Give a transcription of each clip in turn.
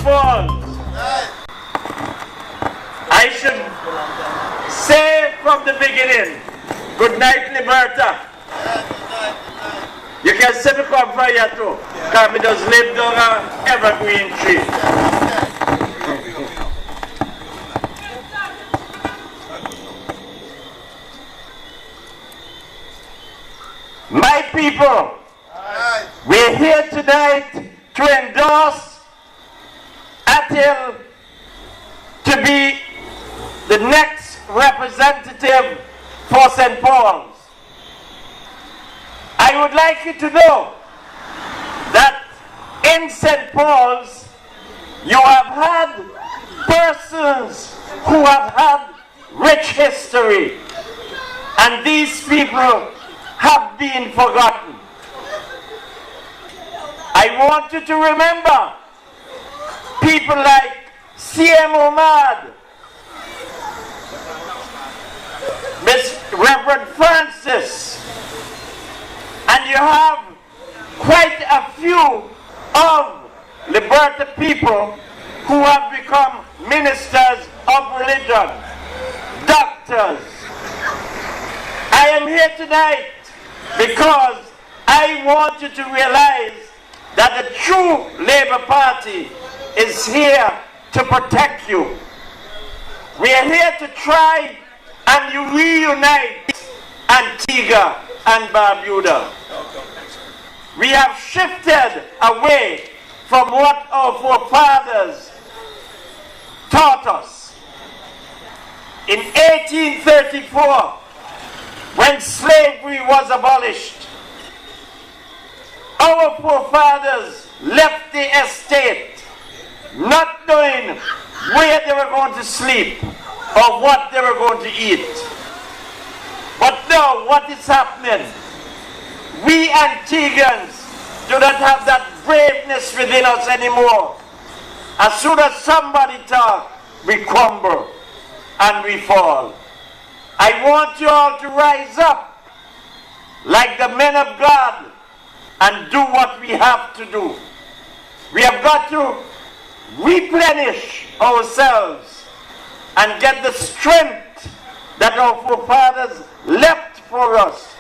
Paul. I should say from the beginning, good night, Liberta. You can see me come for here too, because we just live down an evergreen tree. My people, we're here tonight to endorse Attila to be the next representative for St. Paul's. I would like you to know that in St. Paul's you have had persons who have had rich history, and these people have been forgotten. I want you to remember people like C.M. Omad, Miss Reverend Francis, and you have quite a few of Liberta people who have become ministers of religion, doctors. I am here tonight because I want you to realize that the true Labour Party is here to protect you. We are here to try and reunite Antigua and Barbuda. We have shifted away from what our forefathers taught us. In 1834, when slavery was abolished, our forefathers left the estate not knowing where they were going to sleep or what they were going to eat. But now what is happening? We Antiguans do not have that braveness within us anymore. As soon as somebody talks, we crumble and we fall. I want you all to rise up like the men of God and do what we have to do. We have got to replenish ourselves and get the strength that our forefathers left for us.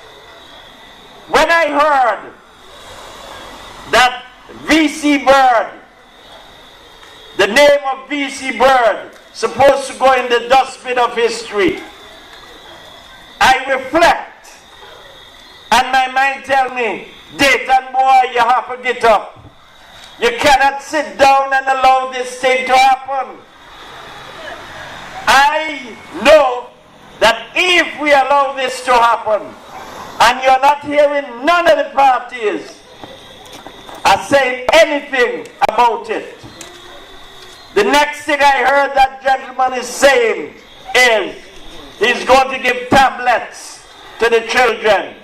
When I heard that V.C. Bird, the name of V.C. Bird, supposed to go in the dustbin of history, I reflect, and my mind tells me, Dayton boy, you have to get up. You cannot sit down and allow this thing to happen. I know that if we allow this to happen, and you're not hearing none of the parties are saying anything about it, the next thing I heard that gentleman is saying is he's going to give tablets to the children.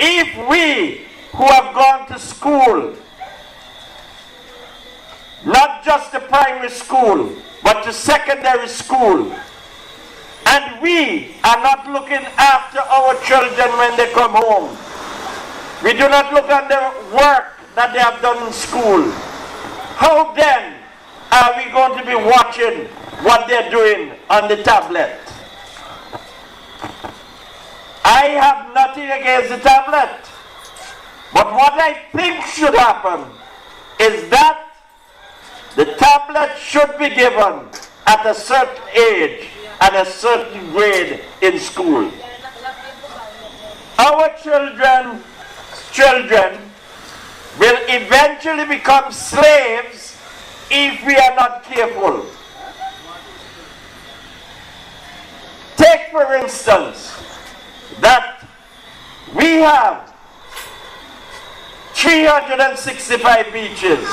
If we who have gone to school, not just to primary school, but to secondary school, and we are not looking after our children when they come home, we do not look at the work that they have done in school, how then are we going to be watching what they're doing on the tablet? I have nothing against the tablet, but what I think should happen is that the tablet should be given at a certain age and a certain grade in school. Our children will eventually become slaves if we are not careful. Take for instance that we have 365 beaches.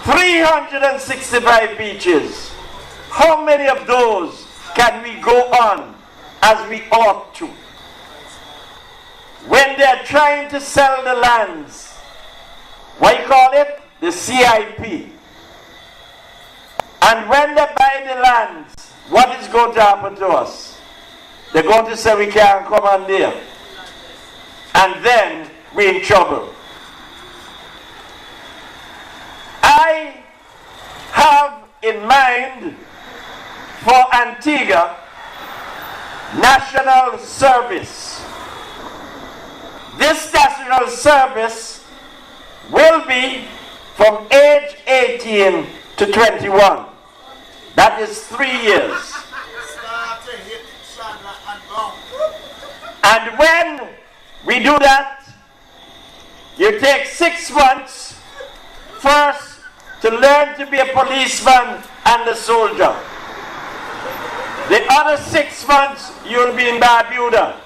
365 beaches. How many of those can we go on as we ought to? When they're trying to sell the lands, what you call it? The CIP. And when they buy the lands, what is going to happen to us? They're going to say we can't come on there. And then we're in trouble. Antigua, national service. This national service will be from age 18 to 21. That is 3 years. And when we do that, you take 6 months first to learn to be a policeman and a soldier. The other 6 months you'll be in Barbuda.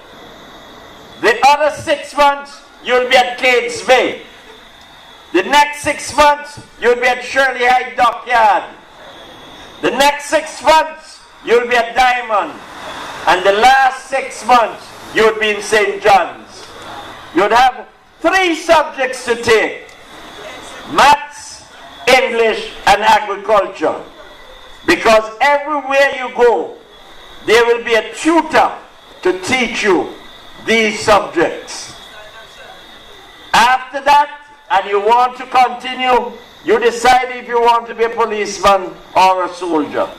The other 6 months you'll be at Cades Bay. The next 6 months you'll be at Shirley High Dockyard. The next 6 months you'll be at Diamond. And the last 6 months you'll be in St. John's. You'd have 3 subjects to take: maths, English, and agriculture. Because everywhere you go, there will be a tutor to teach you these subjects. After that, and you want to continue, you decide if you want to be a policeman or a soldier,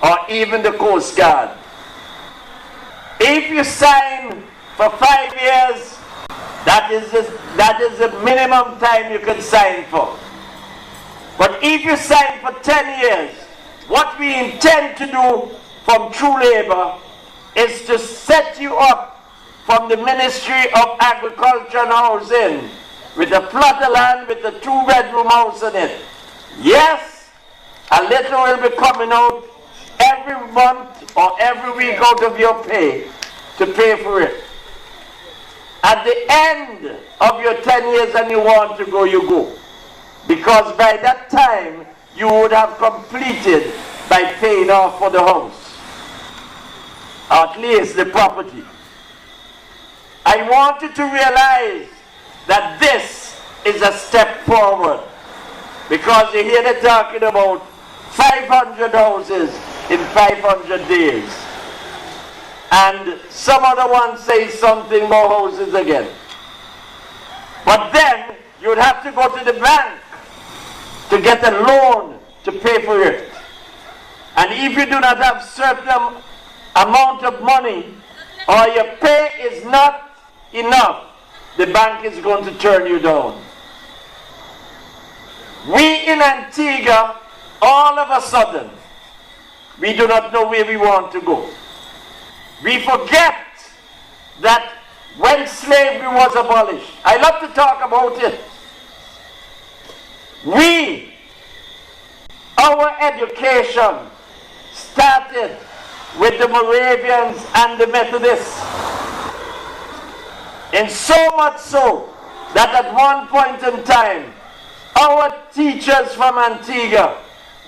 or even the Coast Guard. If you sign for 5 years, that is the minimum time you can sign for. But if you sign for 10 years, what we intend to do from True Labor is to set you up from the Ministry of Agriculture and Housing with a plot of land with a 2-bedroom house in it. Yes, a little will be coming out every month or every week out of your pay to pay for it. At the end of your 10 years and you want to go, you go. Because by that time, you would have completed by paying off for the house. Or at least the property. I want you to realize that this is a step forward. Because you hear they're talking about 500 houses in 500 days. And some other one says something more houses again. But then you'd have to go to the bank to get a loan to pay for it. And if you do not have certain amount of money, or your pay is not enough, the bank is going to turn you down. We in Antigua, all of a sudden, we do not know where we want to go. We forget that when slavery was abolished, I love to talk about it. Our education started with the Moravians and the Methodists. And so much so that at one point in time, our teachers from Antigua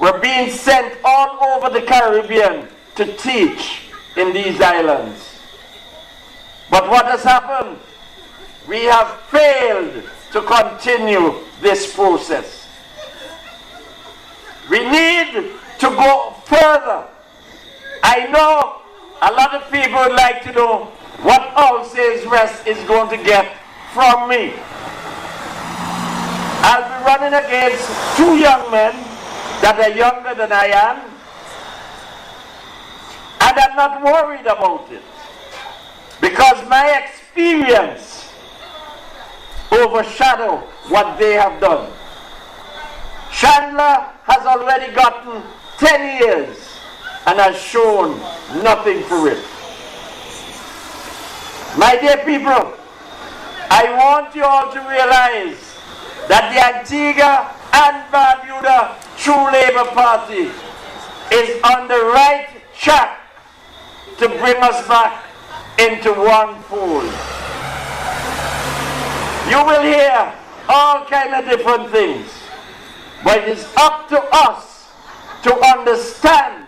were being sent all over the Caribbean to teach in these islands. But what has happened? We have failed to continue this process. We need to go further. I know a lot of people would like to know what All Saints Rest is going to get from me. I'll be running against 2 young men that are younger than I am, and I'm not worried about it because my experience overshadows what they have done. Chandler has already gotten 10 years and has shown nothing for it. My dear people, I want you all to realize that the Antigua and Barbuda True Labor Party is on the right track to bring us back into one fold. You will hear all kinds of different things, but it is up to us to understand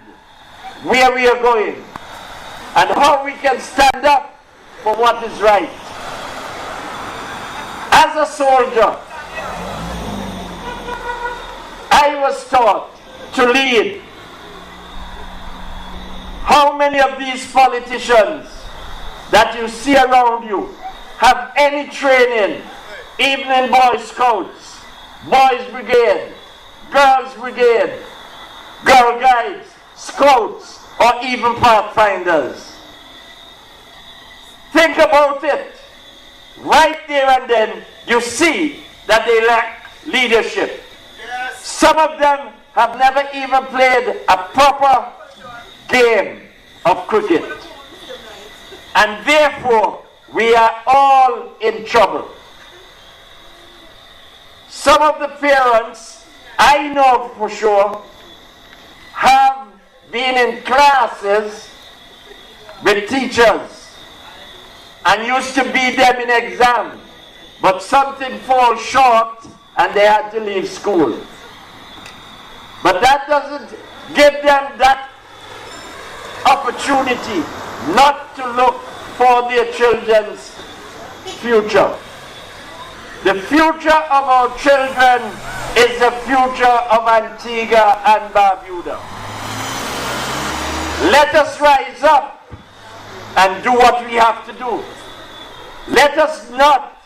where we are going and how we can stand up for what is right. As a soldier, I was taught to lead. How many of these politicians that you see around you have any training, even in Boy Scouts, Boys Brigade, Girls Brigade, Girl Guides, Scouts, or even pathfinders. Think about it. Right there and then, you see that they lack leadership. Yes. Some of them have never even played a proper game of cricket. And therefore, we are all in trouble. Some of the parents, I know for sure, have been in classes with teachers and used to beat them in exam, but something falls short and they had to leave school. But that doesn't give them that opportunity not to look for their children's future. The future of our children is the future of Antigua and Barbuda. Let us rise up and do what we have to do. Let us not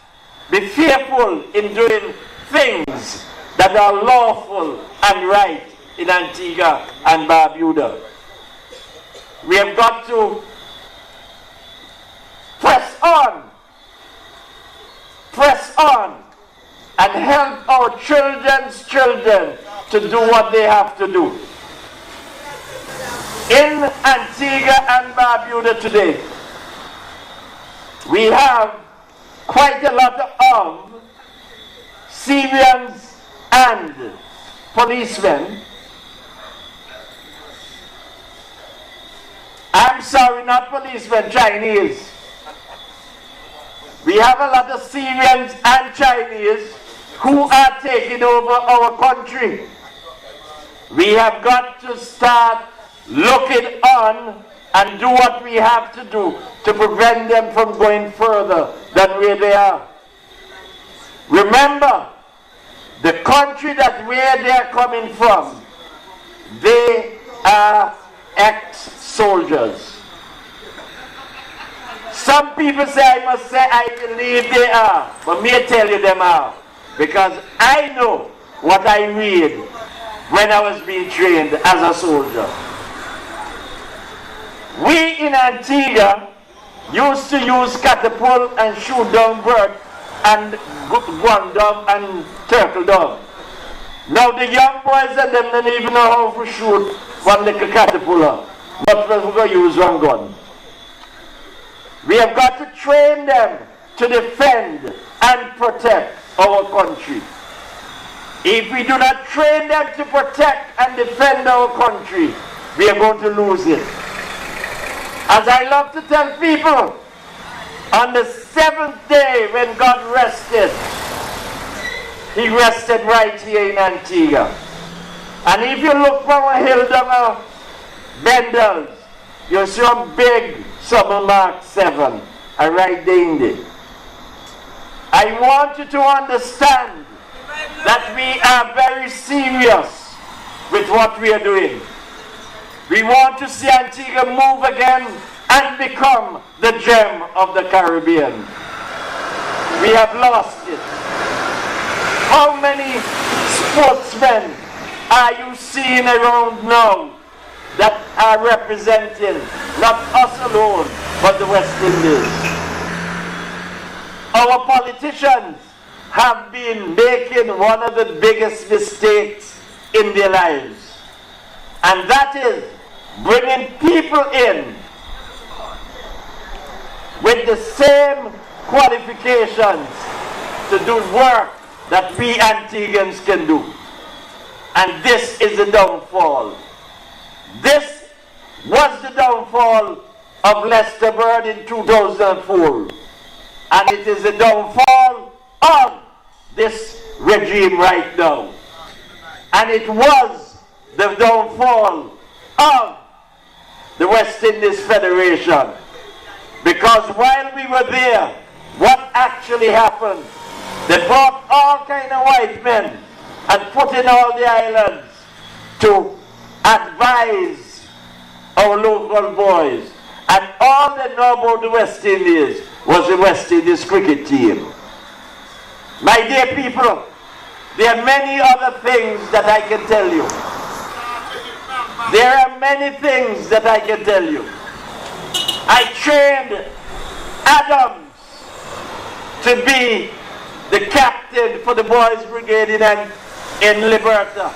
be fearful in doing things that are lawful and right in Antigua and Barbuda. We have got to press on, and help our children's children to do what they have to do. In Antigua and Barbuda today, we have quite a lot of Syrians and policemen. I'm sorry, not policemen, Chinese. We have a lot of Syrians and Chinese who are taking over our country. We have got to start looking on and do what we have to do to prevent them from going further than where they are. Remember, the country that where they are coming from, they are ex-soldiers. Some people say, I must say, I believe they are. But me tell you them are. Because I know what I read when I was being trained as a soldier. We in Antigua used to use catapult and shoot down bird and gun dove and turtle dove. Now the young boys and them don't even know how to shoot one little catapult. But we're going to use one gun. We have got to train them to defend and protect our country. If we do not train them to protect and defend our country, we are going to lose it. As I love to tell people, on the seventh day when God rested, He rested right here in Antigua. And if you look from a hill down Bendels, you'll see a big Summer Mark 7, right there in there. I want you to understand that we are very serious with what we are doing. We want to see Antigua move again and become the gem of the Caribbean. We have lost it. How many sportsmen are you seeing around now that are representing not us alone, but the West Indies? Our politicians have been making one of the biggest mistakes in their lives. And that is bringing people in with the same qualifications to do work that we Antiguans can do. And this is the downfall. This was the downfall of Lester Bird in 2004. And it is the downfall of this regime right now. And it was the downfall of the West Indies Federation. Because while we were there, what actually happened? They brought all kind of white men and put in all the islands to advise our local boys. And all they know about the West Indies was the West Indies cricket team. My dear people, there are many other things that I can tell you. There are many things that I can tell you. I trained Adams to be the captain for the Boys Brigade in Liberta.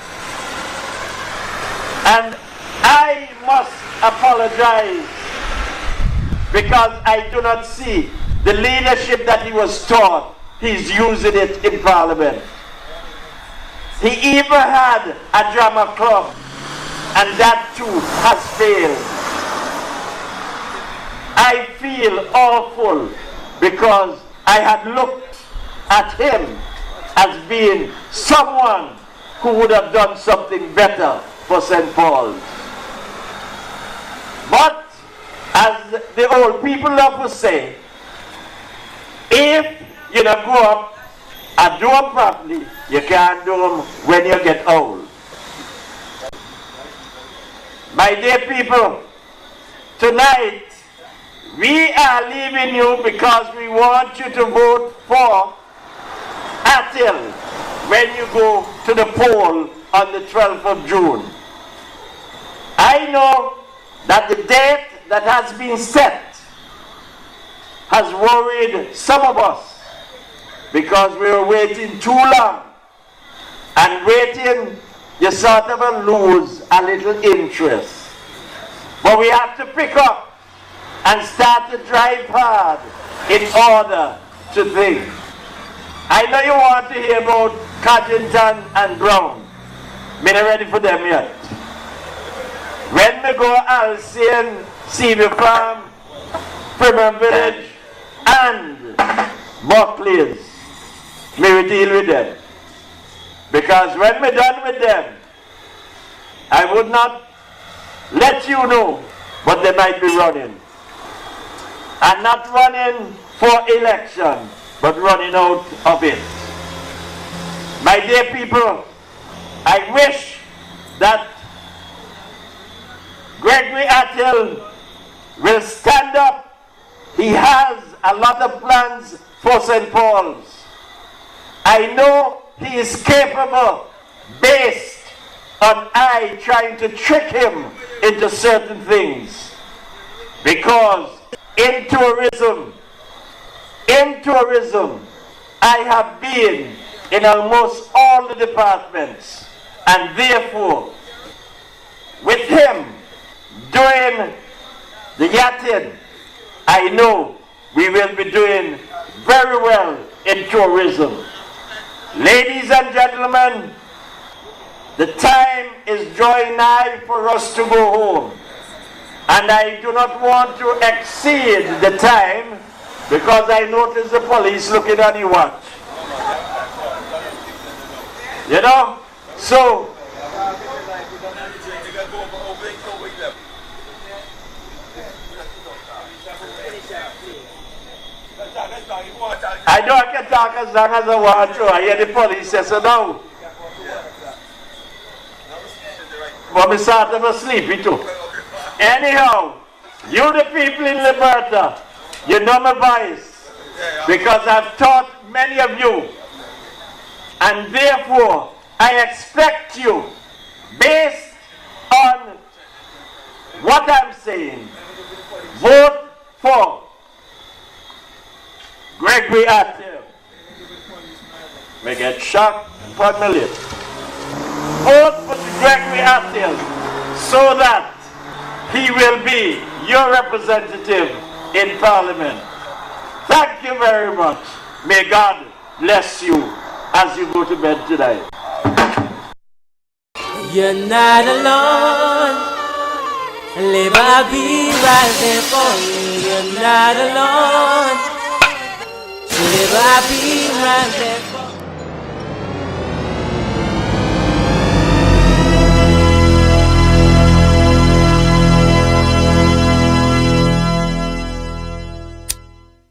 And I must apologize because I do not see the leadership that he was taught. He's using it in Parliament. He even had a drama club, and that too has failed. I feel awful because I had looked at him as being someone who would have done something better for St. Paul's. But as the old people love to say, if you don't go up and do them properly, you can't do them when you get old. My dear people, tonight we are leaving you because we want you to vote for Attil when you go to the poll on the 12th of June. I know that the date that has been set has worried some of us because we were waiting too long, and waiting you sort of lose a little interest. But we have to pick up and start to drive hard in order to think. I know you want to hear about Codrington and Brown. Me not ready for them yet. When we go Alcyon, Seaview Farm, Primrose Village, and Buckley's, me will deal with them. Because when we're done with them, I would not let you know what they might be running. And not running for election, but running out of it. My dear people, I wish that Gregory Attil will stand up. He has a lot of plans for St. Paul's. I know he is capable based on I trying to trick him into certain things. Because in tourism, I have been in almost all the departments, and therefore, with him doing the yachting, I know we will be doing very well in tourism. Ladies and gentlemen, the time is drawing nigh for us to go home. And I do not want to exceed the time because I notice the police looking at the watch. You know? So, I know I can talk as long as I want to. I hear the police say so now. But me start to sleepy too. Anyhow, you the people in Liberta, you know my voice, because I've taught many of you, and therefore I expect you, based on what I'm saying, vote for Gregory Attil. May get shocked for a million. Vote for Gregory Attil so that he will be your representative in Parliament. Thank you very much. May God bless you as you go to bed tonight. You're not alone. Live, I'll be right there for you. You're not alone. Live, I'll be right there.